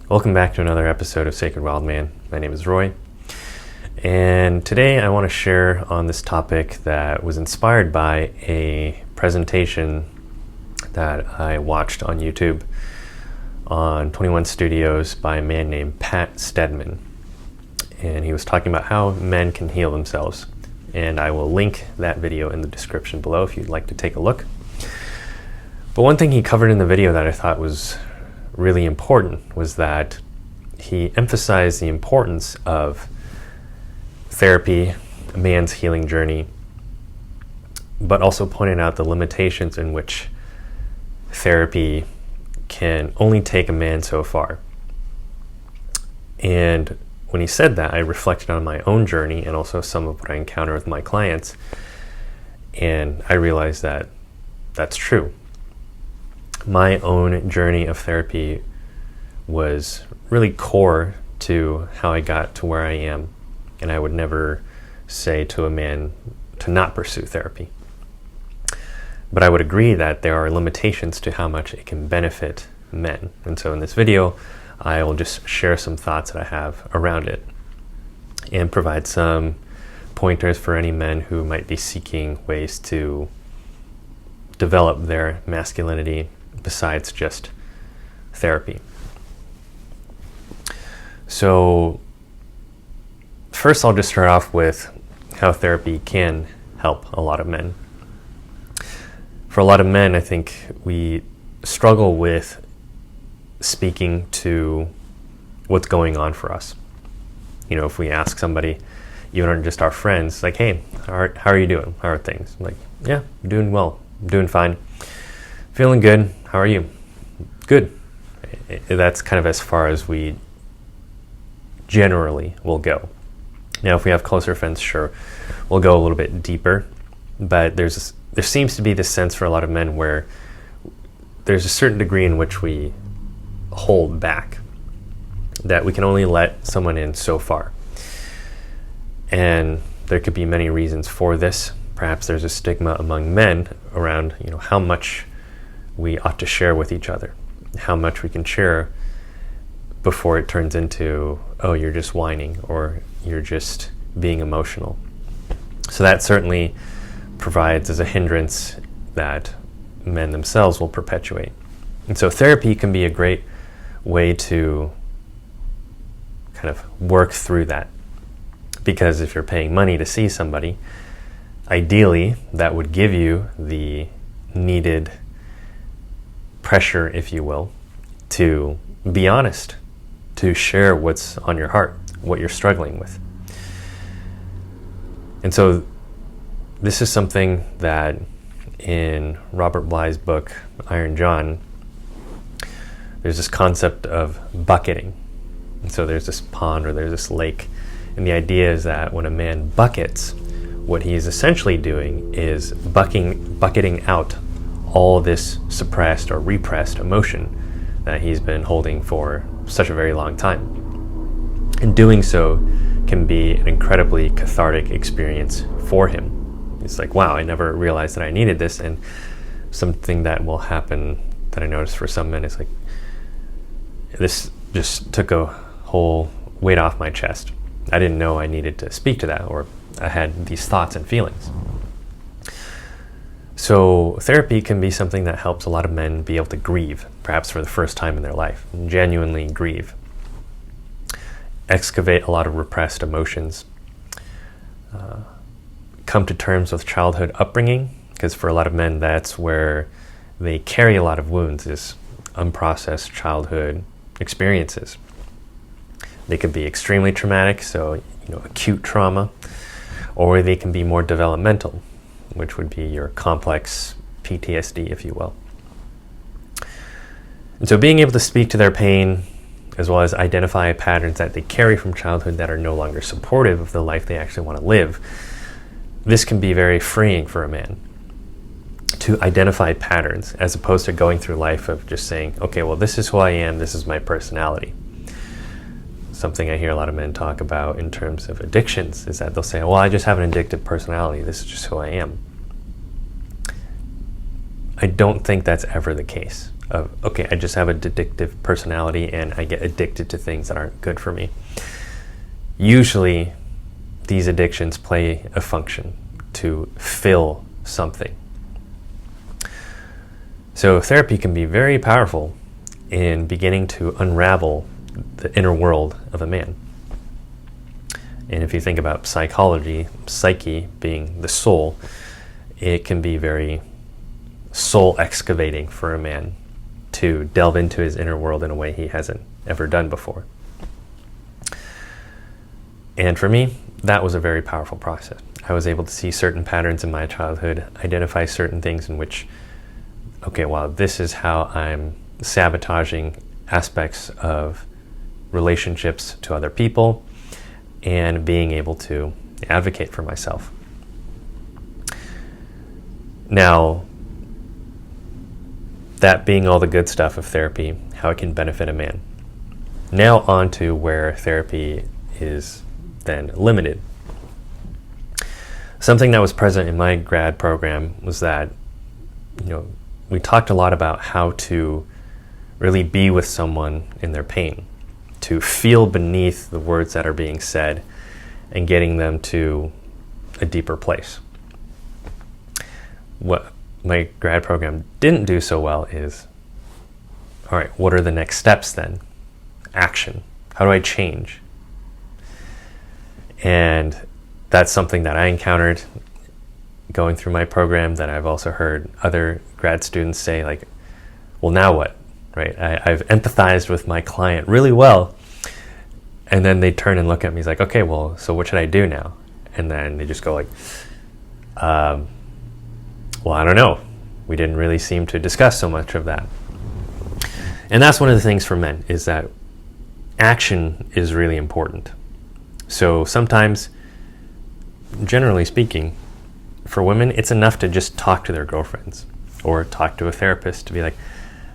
Welcome back to another episode of Sacred Wild Man. My name is Roy, and today I want to share on this topic that was inspired by a presentation that I watched on YouTube on 21 Studios by a man named Pat Stedman. And he was talking about how men can heal themselves. And I will link that video in the description below if you'd like to take a look. But one thing he covered in the video that I thought was really important was that he emphasized the importance of therapy, a man's healing journey, but also pointed out the limitations in which therapy can only take a man so far. And when he said that, I reflected on my own journey and also some of what I encounter with my clients, and I realized that that's true. My own journey of therapy was really core to how I got to where I am, and I would never say to a man to not pursue therapy. But I would agree that there are limitations to how much it can benefit men. And so in this video, I will just share some thoughts that I have around it and provide some pointers for any men who might be seeking ways to develop their masculinity besides just therapy. So first I'll just start off with how therapy can help a lot of men. For a lot of men, I think we struggle with speaking to what's going on for us. You know, if we ask somebody, even just our friends, like, hey, how are you doing? How are things? I'm like, yeah, I'm doing well. I'm doing fine. Feeling good. How are you? Good. That's kind of as far as we generally will go. Now, if we have closer friends, sure, we'll go a little bit deeper. But there seems to be this sense for a lot of men where there's a certain degree in which we hold back, that we can only let someone in so far. And there could be many reasons for this. Perhaps there's a stigma among men around, how much we ought to share with each other, how much we can share before it turns into, oh, you're just whining or you're just being emotional. So that certainly provides as a hindrance that men themselves will perpetuate. And so therapy can be a great way to kind of work through that. Because if you're paying money to see somebody, ideally that would give you the needed pressure, if you will, to be honest, to share what's on your heart, what you're struggling with. And so this is something that in Robert Bly's book, Iron John, there's this concept of bucketing. And so there's this pond or there's this lake, and the idea is that when a man buckets, what he's essentially doing is bucketing out all this suppressed or repressed emotion that he's been holding for such a very long time. And doing so can be an incredibly cathartic experience for him. It's like, wow, I never realized that I needed this. And something that will happen that I noticed for some men is like, this just took a whole weight off my chest. I didn't know I needed to speak to that, or I had these thoughts and feelings. So therapy can be something that helps a lot of men be able to grieve, perhaps for the first time in their life, genuinely grieve, excavate a lot of repressed emotions, come to terms with childhood upbringing, because for a lot of men that's where they carry a lot of wounds, is unprocessed childhood experiences. They could be extremely traumatic, so acute trauma, or they can be more developmental, which would be your complex PTSD, if you will. And so being able to speak to their pain, as well as identify patterns that they carry from childhood that are no longer supportive of the life they actually want to live, this can be very freeing for a man to identify patterns, as opposed to going through life of just saying, okay, well, this is who I am, this is my personality. Something I hear a lot of men talk about in terms of addictions is that they'll say, well, I just have an addictive personality, this is just who I am. I don't think that's ever the case. of, okay, I just have an addictive personality and I get addicted to things that aren't good for me. Usually these addictions play a function to fill something. So therapy can be very powerful in beginning to unravel the inner world of a man. And if you think about psychology, psyche being the soul, it can be very soul excavating for a man to delve into his inner world in a way he hasn't ever done before. And for me, that was a very powerful process. I was able to see certain patterns in my childhood, identify certain things in which, okay, wow, this is how I'm sabotaging aspects of relationships to other people, and being able to advocate for myself. Now, that being all the good stuff of therapy, how it can benefit a man. Now on to where therapy is then limited. Something that was present in my grad program was that, we talked a lot about how to really be with someone in their pain, to feel beneath the words that are being said and getting them to a deeper place. What my grad program didn't do so well is, all right, what are the next steps then? Action. How do I change? And that's something that I encountered going through my program, that I've also heard other grad students say, like, well, now what? Right? I've empathized with my client really well. And then they turn and look at me, he's like, okay, well, so what should I do now? And then they just go like, well, I don't know. We didn't really seem to discuss so much of that. And that's one of the things for men, is that action is really important. So sometimes, generally speaking, for women, it's enough to just talk to their girlfriends or talk to a therapist to be like,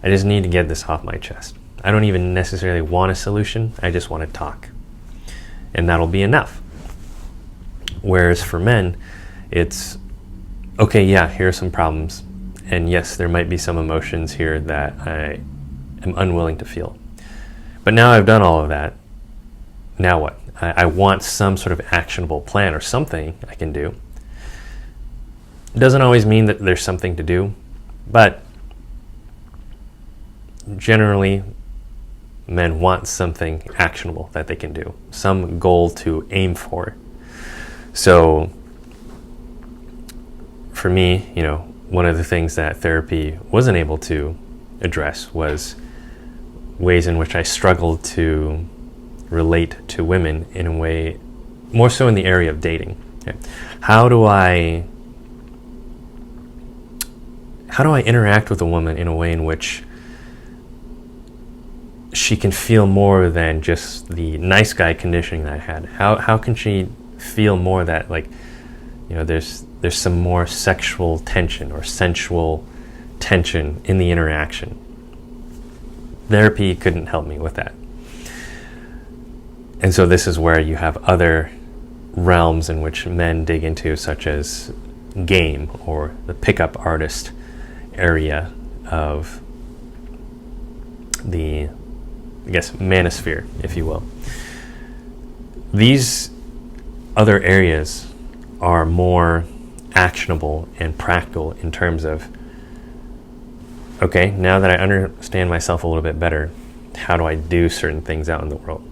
I just need to get this off my chest. I don't even necessarily want a solution. I just want to talk. And that'll be enough. Whereas for men, it's, okay, yeah, here are some problems. And yes, there might be some emotions here that I am unwilling to feel. But now I've done all of that. Now what? I want some sort of actionable plan or something I can do. It doesn't always mean that there's something to do, but generally, men want something actionable that they can do, some goal to aim for. So for me, one of the things that therapy wasn't able to address was ways in which I struggled to relate to women in a way, more so in the area of dating. Okay. How do I interact with a woman in a way in which she can feel more than just the nice guy conditioning that I had? How can she feel more that, like, there's some more sexual tension or sensual tension in the interaction? Therapy couldn't help me with that. And so this is where you have other realms in which men dig into, such as game or the pickup artist area of the, I guess, manosphere, if you will. These other areas are more actionable and practical in terms of, okay, now that I understand myself a little bit better, how do I do certain things out in the world?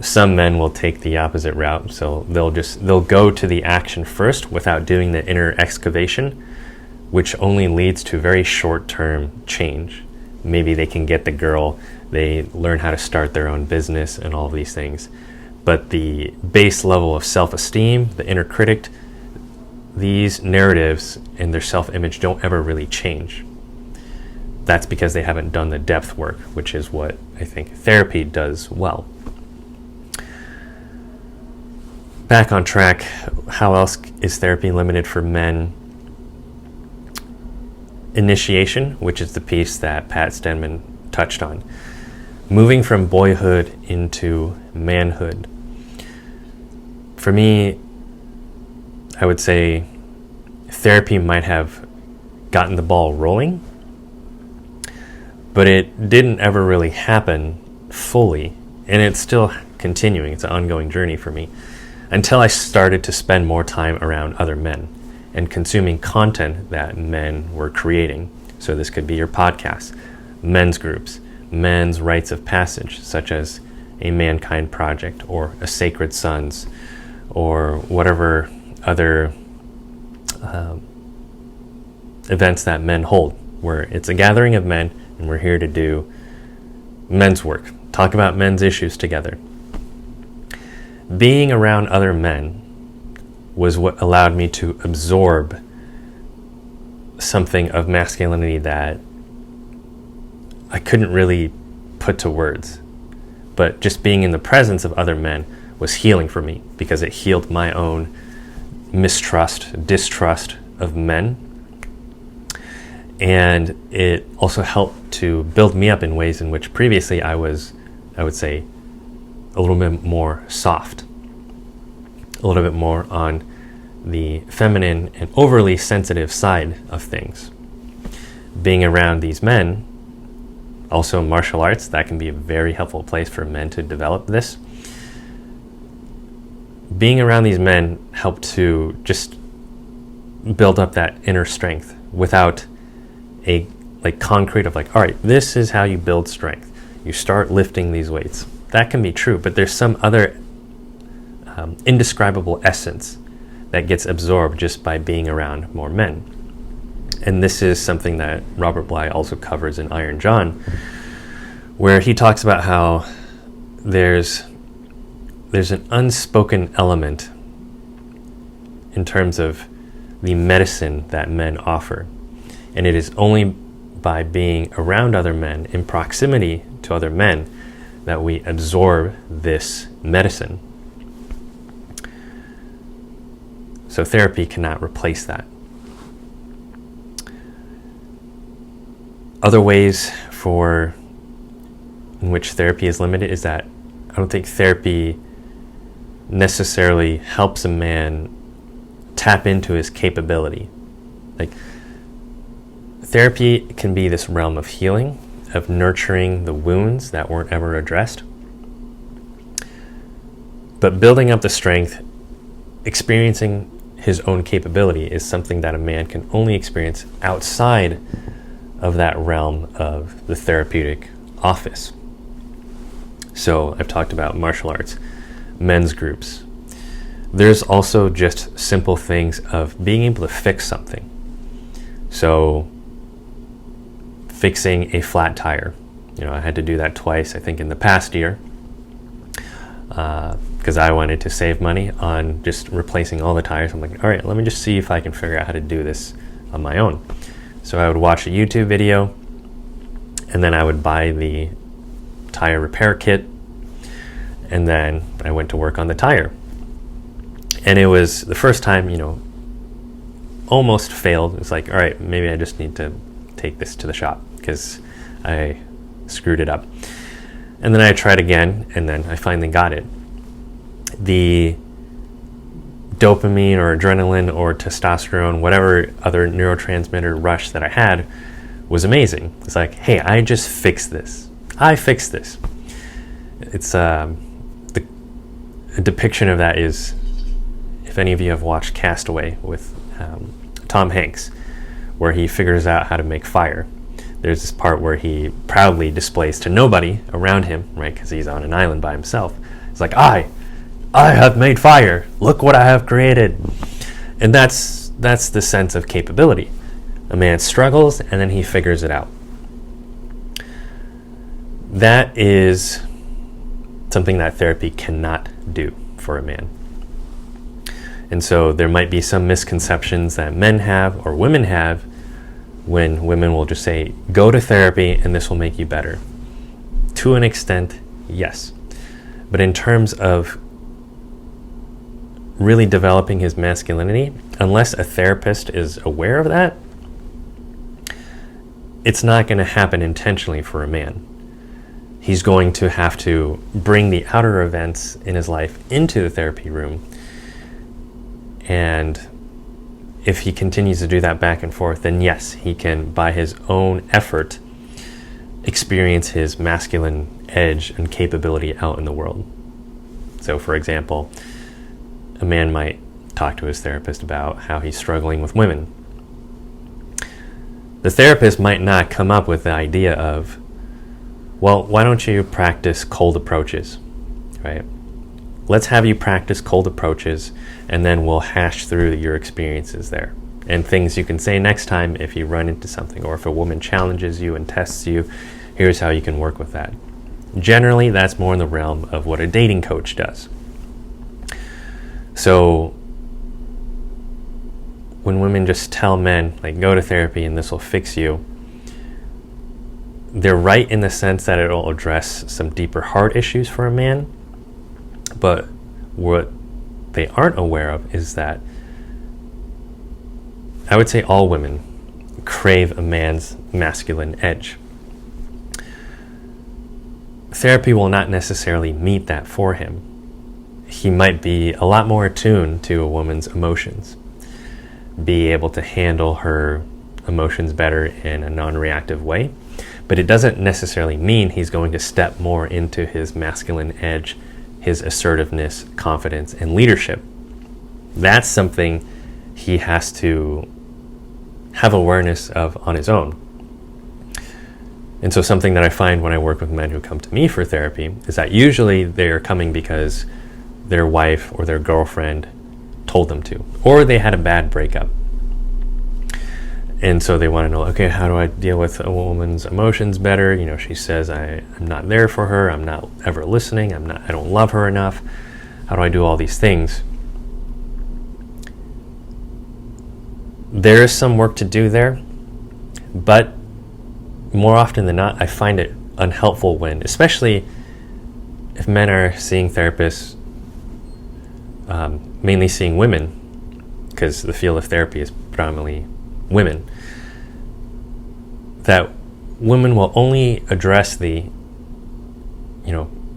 Some men will take the opposite route, so they'll go to the action first without doing the inner excavation, which only leads to very short-term change. Maybe they can get the girl, they learn how to start their own business and all of these things. But the base level of self-esteem, the inner critic, these narratives and their self-image don't ever really change. That's because they haven't done the depth work, which is what I think therapy does well. Back on track, how else is therapy limited for men? Initiation, which is the piece that Pat Stenman touched on. Moving from boyhood into manhood. For me, I would say therapy might have gotten the ball rolling, but it didn't ever really happen fully, and it's still continuing. It's an ongoing journey for me until I started to spend more time around other men and consuming content that men were creating. So this could be your podcasts, men's groups, men's rites of passage, such as a Mankind Project or a Sacred Sons, or whatever other events that men hold, where it's a gathering of men and we're here to do men's work, talk about men's issues together. Being around other men was what allowed me to absorb something of masculinity that I couldn't really put to words. But just being in the presence of other men was healing for me, because it healed my own mistrust, distrust of men. And it also helped to build me up in ways in which previously I was, I would say, a little bit more soft, a little bit more on the feminine and overly sensitive side of things. Being around these men, also martial arts, that can be a very helpful place for men to develop this. Being around these men helped to just build up that inner strength without a concrete of all right, this is how you build strength. You start lifting these weights. That can be true, but there's some other indescribable essence that gets absorbed just by being around more men. And this is something that Robert Bly also covers in Iron John, where he talks about how there's an unspoken element in terms of the medicine that men offer. And it is only by being around other men, in proximity to other men, that we absorb this medicine. So therapy cannot replace that. Other ways in which therapy is limited is that I don't think therapy necessarily helps a man tap into his capability. Therapy can be this realm of healing, of nurturing the wounds that weren't ever addressed. But building up the strength, experiencing his own capability, is something that a man can only experience outside of that realm of the therapeutic office. So I've talked about martial arts, men's groups. There's also just simple things of being able to fix something. So fixing a flat tire. I had to do that twice, I think, in the past year, because I wanted to save money on just replacing all the tires. I'm like, all right, let me just see if I can figure out how to do this on my own. So I would watch a YouTube video, and then I would buy the tire repair kit, and then I went to work on the tire. And it was the first time, almost failed. It's like, all right, maybe I just need to take this to the shop because I screwed it up. And then I tried again, and then I finally got it. The dopamine or adrenaline or testosterone, whatever other neurotransmitter rush that I had, was amazing. It's like, hey, I just fixed this. I fixed this. It's a depiction of that is, if any of you have watched Castaway with Tom Hanks, where he figures out how to make fire. There's this part where he proudly displays to nobody around him, right, because he's on an island by himself. It's like, I have made fire. Look what I have created. And that's the sense of capability. A man struggles and then he figures it out. That is something that therapy cannot do for a man. And so there might be some misconceptions that men have or women have when women will just say, go to therapy and this will make you better. To an extent, yes. But in terms of really developing his masculinity, unless a therapist is aware of that, it's not going to happen intentionally for a man. He's going to have to bring the outer events in his life into the therapy room and if he continues to do that back and forth, then yes, he can, by his own effort, experience his masculine edge and capability out in the world. So, for example, a man might talk to his therapist about how he's struggling with women. The therapist might not come up with the idea of, well, why don't you practice cold approaches, right? Let's have you practice cold approaches, and then we'll hash through your experiences there and things you can say next time if you run into something, or if a woman challenges you and tests you, here's how you can work with that. Generally, that's more in the realm of what a dating coach does. So when women just tell men, like, go to therapy and this will fix you, they're right in the sense that it'll address some deeper heart issues for a man. But what they aren't aware of is that I would say all women crave a man's masculine edge. Therapy will not necessarily meet that for him. He might be a lot more attuned to a woman's emotions, be able to handle her emotions better in a non-reactive way, but it doesn't necessarily mean he's going to step more into his masculine edge, his assertiveness, confidence, and leadership. That's something he has to have awareness of on his own. And so something that I find when I work with men who come to me for therapy is that usually they're coming because their wife or their girlfriend told them to, or they had a bad breakup. And so they want to know, okay, how do I deal with a woman's emotions better? You know, she says I'm not there for her, I'm not ever listening, I don't love her enough. How do I do all these things? There is some work to do there, but more often than not, I find it unhelpful when, especially if men are seeing therapists, mainly seeing women, because the field of therapy is predominantly women, that women will only address the,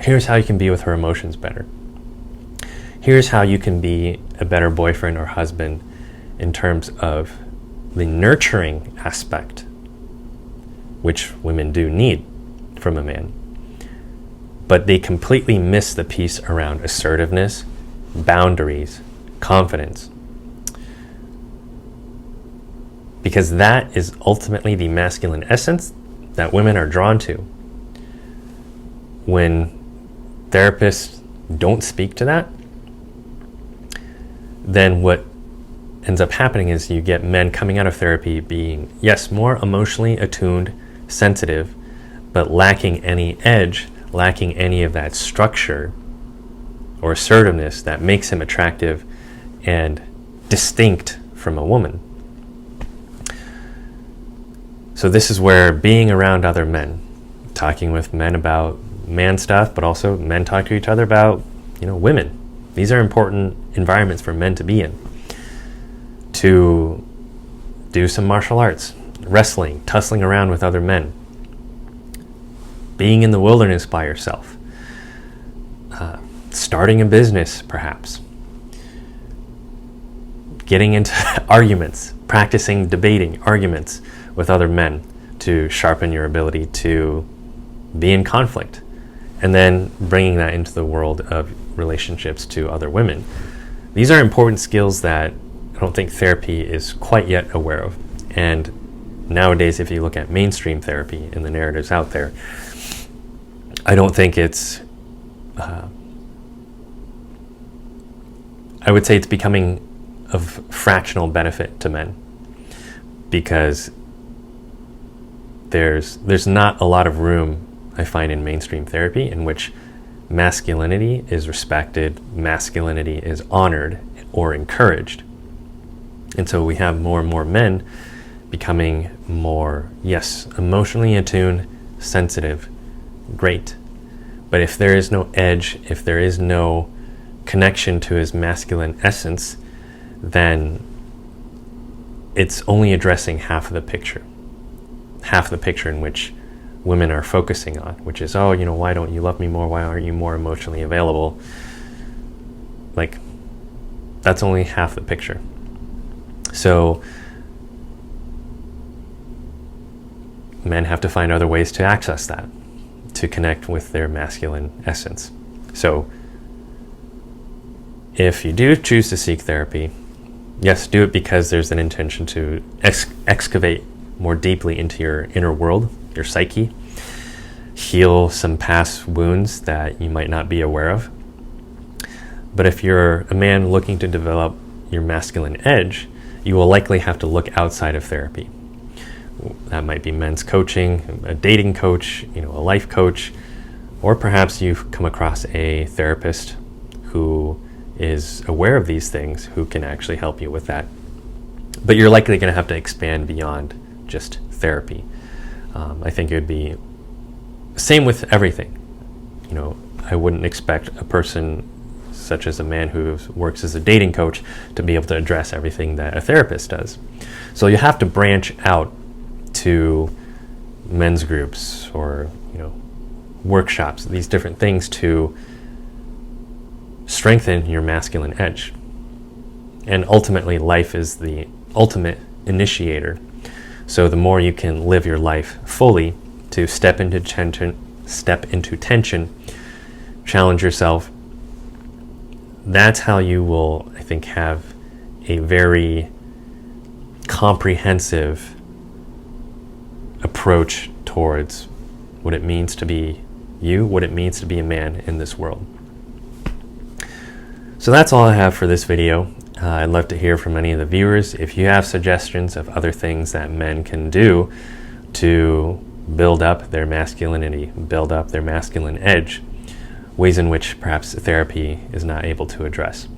here's how you can be with her emotions better. Here's how you can be a better boyfriend or husband in terms of the nurturing aspect, which women do need from a man. But they completely miss the piece around assertiveness, boundaries, confidence. Because that is ultimately the masculine essence that women are drawn to. When therapists don't speak to that, then what ends up happening is you get men coming out of therapy being, yes, more emotionally attuned, sensitive, but lacking any edge, lacking any of that structure or assertiveness that makes him attractive and distinct from a woman. So this is where being around other men, talking with men about man stuff, but also men talk to each other about, women. These are important environments for men to be in. To do some martial arts, wrestling, tussling around with other men, being in the wilderness by yourself, starting a business perhaps, getting into arguments, practicing debating arguments with other men to sharpen your ability to be in conflict, and then bringing that into the world of relationships to other women. These are important skills that I don't think therapy is quite yet aware of. And nowadays, if you look at mainstream therapy and the narratives out there, I don't think it's, I would say it's becoming of fractional benefit to men, because there's not a lot of room, I find, in mainstream therapy in which masculinity is respected, masculinity is honored or encouraged. And so we have more and more men becoming more, yes, emotionally attuned, sensitive, great. But if there is no edge, if there is no connection to his masculine essence, then it's only addressing half the picture in which women are focusing on, which is, why don't you love me more? Why aren't you more emotionally available? Like, that's only half the picture. So men have to find other ways to access that, to connect with their masculine essence. So if you do choose to seek therapy, yes, do it because there's an intention to excavate more deeply into your inner world, your psyche, heal some past wounds that you might not be aware of. But if you're a man looking to develop your masculine edge, you will likely have to look outside of therapy. That might be men's coaching, a dating coach, a life coach, or perhaps you've come across a therapist who is aware of these things, who can actually help you with that. But you're likely going to have to expand beyond just therapy. I think it would be same with everything. I wouldn't expect a person such as a man who works as a dating coach to be able to address everything that a therapist does. So you have to branch out to men's groups or workshops, these different things to strengthen your masculine edge. And ultimately, life is the ultimate initiator. So the more you can live your life fully, to step into tension, challenge yourself, that's how you will, I think, have a very comprehensive approach towards what it means to be you, what it means to be a man in this world. So that's all I have for this video. I'd love to hear from any of the viewers. If you have suggestions of other things that men can do to build up their masculinity, build up their masculine edge, ways in which perhaps therapy is not able to address.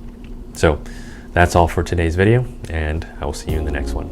So that's all for today's video, and I will see you in the next one.